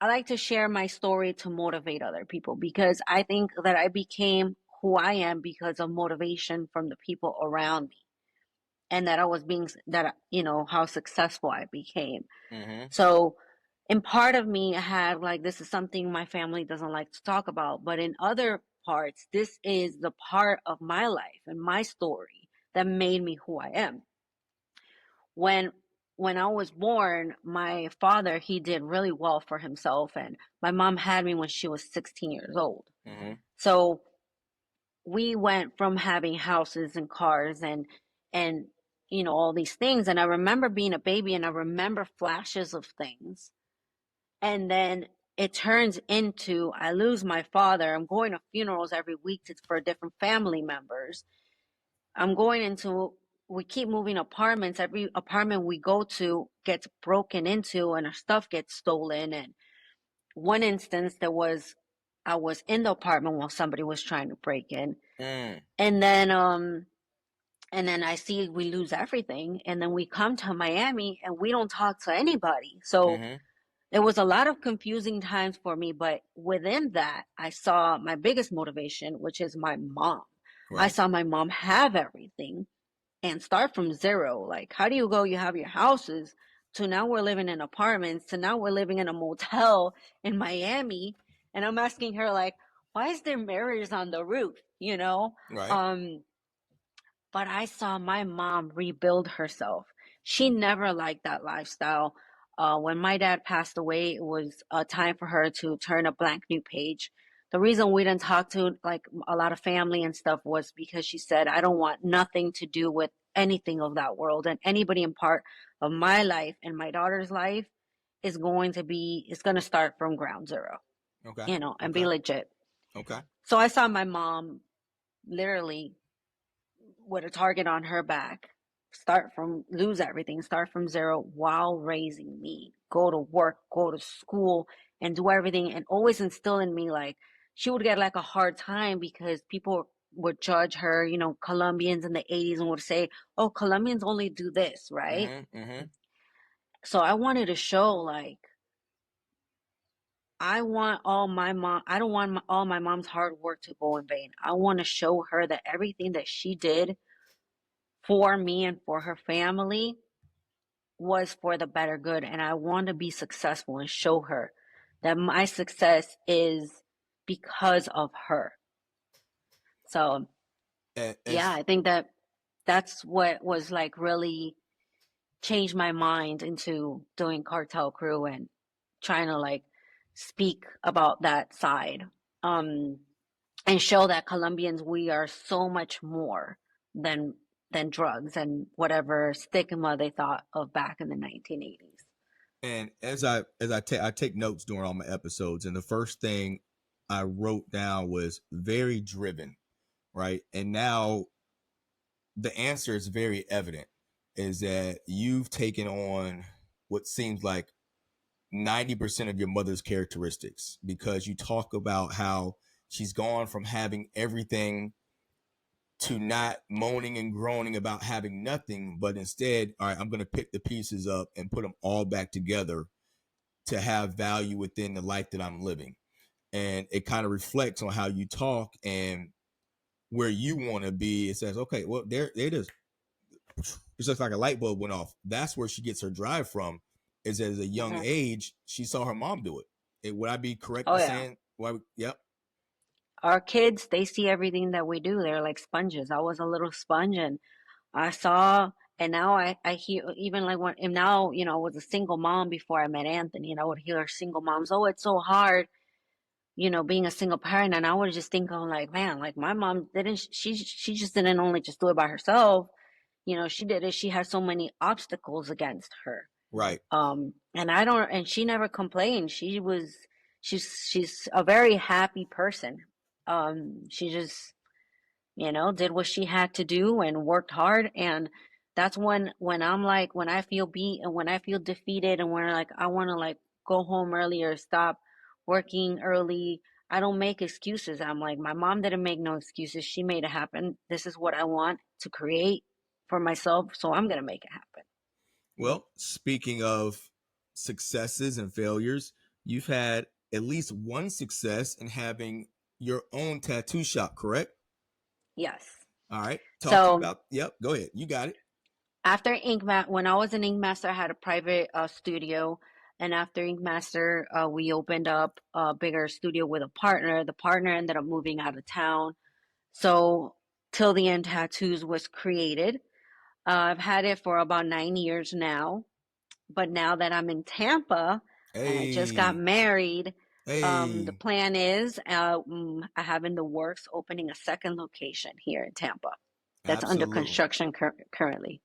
I like to share my story to motivate other people because I think that I became who I am because of motivation from the people around me and that I was being that how successful I became. Mm-hmm. So in part of me I had like this is something my family doesn't like to talk about, but in other parts this is the part of my life and my story that made me who I am. when when I was born, my father, he did really well for himself, and my mom had me when she was 16 years old. Mm-hmm. So we went from having houses and cars and all these things, and I remember being a baby and I remember flashes of things. And then it turns into I lose my father. I'm going to funerals every week for different family members. I'm going into, we keep moving apartments. Every apartment we go to gets broken into and our stuff gets stolen. And one instance I was in the apartment while somebody was trying to break in. Mm. And then I see we lose everything. And then we come to Miami and we don't talk to anybody. So Mm-hmm. there was a lot of confusing times for me, but within that, I saw my biggest motivation, which is my mom. I Right. saw my mom have everything and start from zero. Like, how do you go? You have your houses to now we're living in apartments to now we're living in a motel in Miami. And I'm asking her, like, why is there mirrors on the roof? Right. Um, but I saw my mom rebuild herself. She never liked that lifestyle. When my dad passed away, it was a time for her to turn a blank new page. The reason we didn't talk to like a lot of family and stuff was because she said, I don't want nothing to do with anything of that world, and anybody in part of my life and my daughter's life is going to start from ground zero, Okay. and be Okay. legit. Okay. So I saw my mom literally with a target on her back, lose everything, start from zero while raising me, go to work, go to school, and do everything, and always instill in me like she would get like a hard time because people would judge her, Colombians in the 80s and would say, oh, Colombians only do this, right? Mm-hmm. Mm-hmm. So I wanted to show like I don't want all my mom's hard work to go in vain. I want to show her that everything that she did for me and for her family was for the better good. And I want to be successful and show her that my success is because of her. So, And yeah, I think that's what was like really changed my mind into doing Cartel Crew and trying to like speak about that side. Um, and show that Colombians, we are so much more than drugs and whatever stigma they thought of back in the 1980s. and I take notes during all my episodes, and the first thing I wrote down was very driven, right? And now the answer is very evident, is that you've taken on what seems like 90% of your mother's characteristics, because you talk about how she's gone from having everything to not moaning and groaning about having nothing, but instead, all right, I'm going to pick the pieces up and put them all back together to have value within the life that I'm living. And it kind of reflects on how you talk and where you want to be. It says, okay, well, there it is. It's just like a light bulb went off. That's where she gets her drive from. Is at a young Mhm. age, she saw her mom do it. Would I be correct Oh in yeah. saying? Why? Yep. Our kids, they see everything that we do. They're like sponges. I was a little sponge and I saw, and now I hear, even like when, and now, I was a single mom before I met Anthony, and I would hear single moms, oh, it's so hard, being a single parent. And I would just think, oh, like, man, like my mom didn't, she just didn't only just do it by herself. She did it. She had so many obstacles against her. Right. And she never complained. She's a very happy person. She just, did what she had to do and worked hard. And that's when I'm like, when I feel beat and when I feel defeated and when like, I want to like go home early or stop working early. I don't make excuses. I'm like, my mom didn't make no excuses. She made it happen. This is what I want to create for myself. So I'm going to make it happen. Well, speaking of successes and failures, you've had at least one success in having your own tattoo shop, correct? Yes. All right. Talk to me So about, yep, go ahead. You got it. after when I was an Ink Master, I had a private studio. And after Ink Master, we opened up a bigger studio with a partner. The partner ended up moving out of town. So Till the End Tattoos was created. I've had it for about 9 years now. But now that I'm in Tampa and I just got Hey, married, the hey, plan is I have in the works opening a second location here in Tampa that's under absolutely. construction currently.